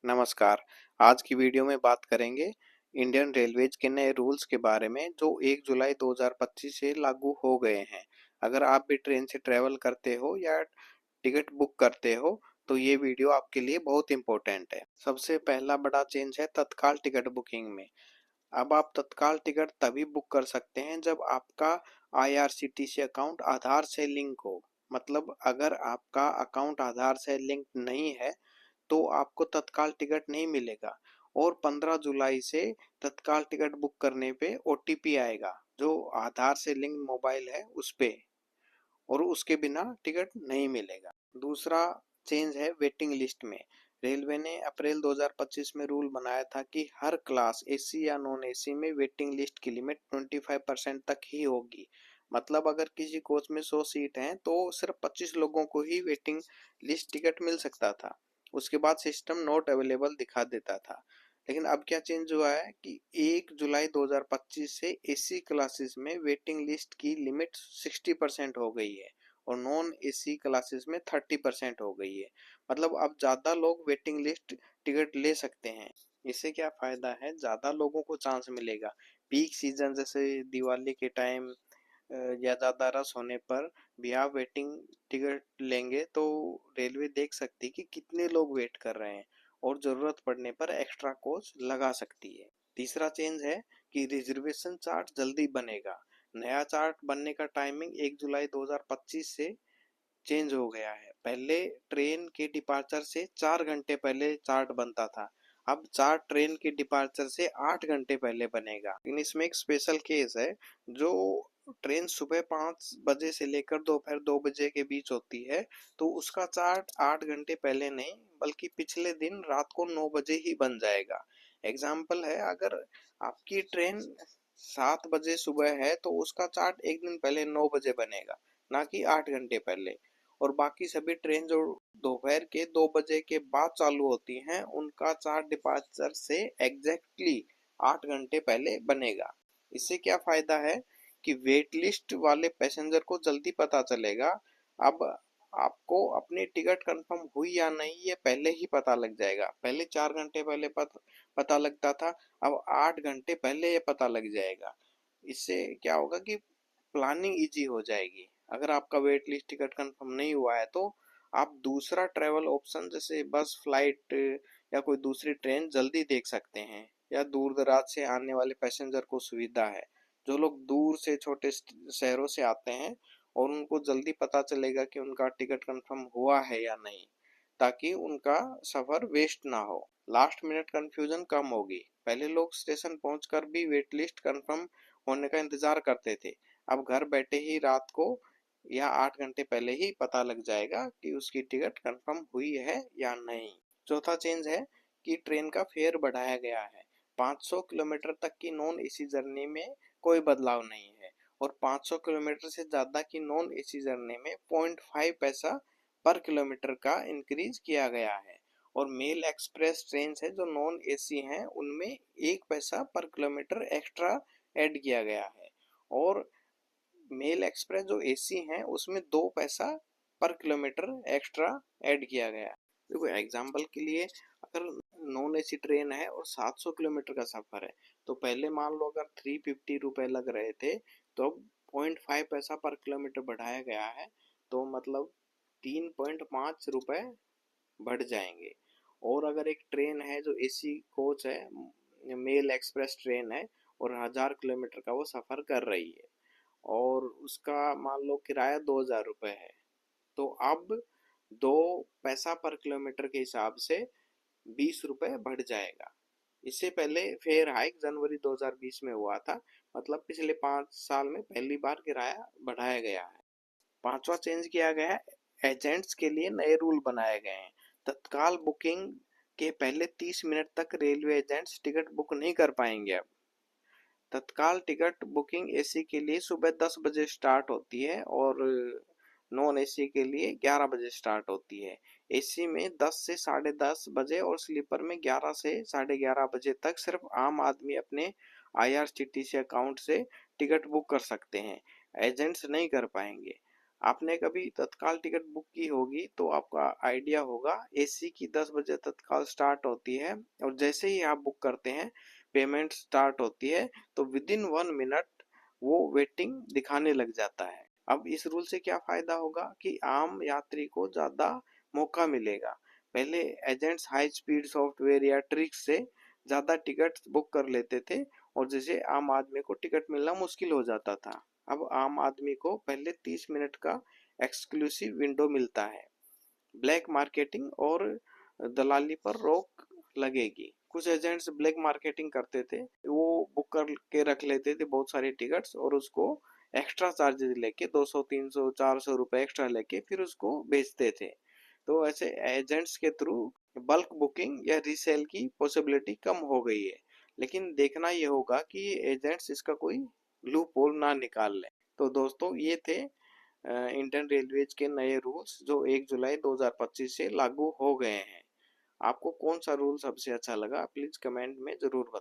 नमस्कार। आज की वीडियो में बात करेंगे इंडियन रेलवेज के नए रूल्स के बारे में जो 1 जुलाई 2025 से लागू हो गए हैं। अगर आप भी ट्रेन से ट्रैवल करते हो या टिकट बुक करते हो तो ये वीडियो आपके लिए बहुत इंपॉर्टेंट है। सबसे पहला बड़ा चेंज है तत्काल टिकट बुकिंग में। अब आप तत्काल टिकट तभी बुक कर सकते हैं जब आपका आईआरसीटीसी अकाउंट आधार से लिंक हो। मतलब अगर आपका अकाउंट आधार से लिंक नहीं है तो आपको तत्काल टिकट नहीं मिलेगा। और 15 जुलाई से तत्काल टिकट बुक करने पे ओटीपी आएगा जो आधार से लिंक मोबाइल है उस पे, और उसके बिना टिकट नहीं मिलेगा। दूसरा चेंज है वेटिंग लिस्ट में। रेलवे ने अप्रैल 2025 में रूल बनाया था कि हर क्लास एसी या नॉन एसी में वेटिंग लिस्ट की लिमिट 25% तक ही होगी। मतलब अगर किसी कोच में 100 सीट हैं तो सिर्फ 25 लोगों को ही वेटिंग लिस्ट टिकट मिल सकता था। उसके बाद सिस्टम नॉट अवेलेबल दिखा देता था। लेकिन अब क्या चेंज हुआ है कि 1 जुलाई 2025 से एसी क्लासेस में वेटिंग लिस्ट की लिमिट 60% हो गई है और नॉन एसी क्लासेस में 30% हो गई है। मतलब अब ज़्यादा लोग वेटिंग लिस्ट टिकट ले सकते हैं। इससे क्या फ़ायदा है, ज़्यादा लोगों को चांस मिलेगा। पीक सीजन जैसे दिवाली के टाइम या ज़्यादा रश होने पर भी आप वेटिंग टिकट लेंगे तो रेलवे देख सकती है कि कितने लोग वेट कर रहे हैं और ज़रूरत पड़ने पर एक्स्ट्रा कोच लगा सकती है। तीसरा चेंज है कि रिजर्वेशन चार्ट जल्दी बनेगा। नया चार्ट बनने का टाइमिंग 1 जुलाई 2025 से चेंज हो गया है। पहले ट्रेन के डिपार्चर से 4 घंटे पहले चार्ट बनता था। अब चार्ट ट्रेन के डिपार्चर से 8 घंटे पहले बनेगा। लेकिन इसमें एक स्पेशल केस है। जो ट्रेन सुबह 5 बजे से लेकर दोपहर 2 बजे के बीच होती है तो उसका चार्ट 8 घंटे पहले नहीं बल्कि पिछले दिन रात को 9 बजे ही बन जाएगा। एग्जाम्पल है, अगर आपकी ट्रेन 7 बजे सुबह है तो उसका चार्ट एक दिन पहले 9 बजे बनेगा, ना कि 8 घंटे पहले। और बाकी सभी ट्रेन जो दोपहर के 2 बजे के बाद चालू होती हैं उनका चार्ट डिपार्चर से एग्जैक्टली 8 घंटे पहले बनेगा। इससे क्या फायदा है कि वेट लिस्ट वाले पैसेंजर को जल्दी पता चलेगा। अब आपको अपनी टिकट कंफर्म हुई या नहीं ये पहले ही पता लग जाएगा। पहले 4 घंटे पहले पता लगता था, अब 8 घंटे पहले ये पता लग जाएगा। इससे क्या होगा कि प्लानिंग इजी हो जाएगी। अगर आपका वेट लिस्ट टिकट कंफर्म नहीं हुआ है तो आप दूसरा ट्रेवल ऑप्शन जैसे बस, फ्लाइट या कोई दूसरी ट्रेन जल्दी देख सकते हैं। या दूर दराज से आने वाले पैसेंजर को सुविधा है। जो लोग दूर से छोटे शहरों से आते हैं और उनको जल्दी पता चलेगा कि उनका टिकट कंफर्म हुआ है या नहीं, ताकि उनका सफर वेस्ट ना हो। लास्ट मिनट कंफ्यूजन कम होगी। पहले लोग स्टेशन पहुंचकर भी वेट लिस्ट कंफर्म होने का इंतजार करते थे। अब घर बैठे ही रात को या 8 घंटे पहले ही पता लग जाएगा कि उसकी टिकट कंफर्म हुई है या नहीं। चौथा चेंज है कि ट्रेन का फेयर बढ़ाया गया है। 500 किलोमीटर तक की नॉन एसी जर्नी में कोई बदलाव नहीं है और 500 किलोमीटर से ज़्यादा की नॉन एसी जर्नी में 0.5 पैसा पर किलोमीटर का इंक्रीज किया गया है। और मेल एक्सप्रेस ट्रेन है जो नॉन एसी हैं उनमें 1 पैसा पर किलोमीटर एक्स्ट्रा ऐड किया गया है। और मेल एक्सप्रेस जो एसी हैं उसमें 2 पैसा पर किलोमीटर एक्स्ट्रा ऐड किया गया है। देखो एग्जाम्पल के लिए, अगर नॉन एसी ट्रेन है और 700 किलोमीटर का सफर है तो पहले मान लो अगर 350 रुपये लग रहे थे तो अब 0.5 पैसा पर किलोमीटर बढ़ाया गया है तो मतलब 3.5 रुपये बढ़ जाएंगे। और अगर एक ट्रेन है जो एसी कोच है, मेल एक्सप्रेस ट्रेन है और 1000 किलोमीटर का वो सफर कर रही है और उसका मान लो किराया 2000 रुपये है तो अब 2 पैसा पर किलोमीटर के हिसाब से 20 रुपये बढ़ जाएगा। इससे पहले फेयर हाइक जनवरी 2020 में हुआ था। मतलब पिछले 5 साल में पहली बार किराया बढ़ाया गया है। पांचवा चेंज किया गया है, एजेंट्स के लिए नए रूल बनाए गए हैं। तत्काल बुकिंग के पहले 30 मिनट तक रेलवे एजेंट्स टिकट बुक नहीं कर पाएंगे। अब तत्काल टिकट बुकिंग एसी के लिए सुबह 10 बजे स्टार्ट होती है और नॉन एसी के लिए 11 बजे स्टार्ट होती है। एसी में 10 से 10:30 बजे और स्लीपर में 11 से 11:30 बजे तक सिर्फ आम आदमी अपने आईआरसीटीसी अकाउंट से टिकट बुक कर सकते हैं। एजेंट्स नहीं कर पाएंगे। आपने कभी तत्काल टिकट बुक की होगी तो आपका आइडिया होगा, एसी की 10 बजे तत्काल स्टार्ट होती है और जैसे ही आप बुक करते हैं पेमेंट स्टार्ट होती है तो विद इन 1 मिनट वो वेटिंग दिखाने लग जाता है। अब इस रूल से क्या फायदा होगा कि आम यात्री को ज्यादा मौका मिलेगा। पहले एजेंट्स हाई स्पीड सॉफ्टवेयर या ट्रिक्स से ज्यादा टिकट बुक कर लेते थे और जैसे आम आदमी को टिकट मिलना मुश्किल हो जाता था। अब आम आदमी को पहले 30 मिनट का एक्सक्लूसिव विंडो मिलता है। ब्लैक मार्केटिंग और दलाली पर रोक लगेगी। कुछ एजेंट्स ब्लैक मार्केटिंग करते थे, वो बुक करके रख लेते थे बहुत सारे टिकट्स और उसको एक्स्ट्रा चार्जेस लेके 200 300 400 रुपए एक्स्ट्रा लेके फिर उसको बेचते थे। तो ऐसे एजेंट्स के थ्रू बल्क बुकिंग या रीसेल की पॉसिबिलिटी कम हो गई है। लेकिन देखना ये होगा कि एजेंट्स इसका कोई लूप होल ना निकाल लें। तो दोस्तों ये थे इंडियन रेलवेज के नए रूल्स जो 1 जुलाई 2025 से लागू हो गए हैं। आपको कौन सा रूल सबसे अच्छा लगा प्लीज कमेंट में जरूर बताएं।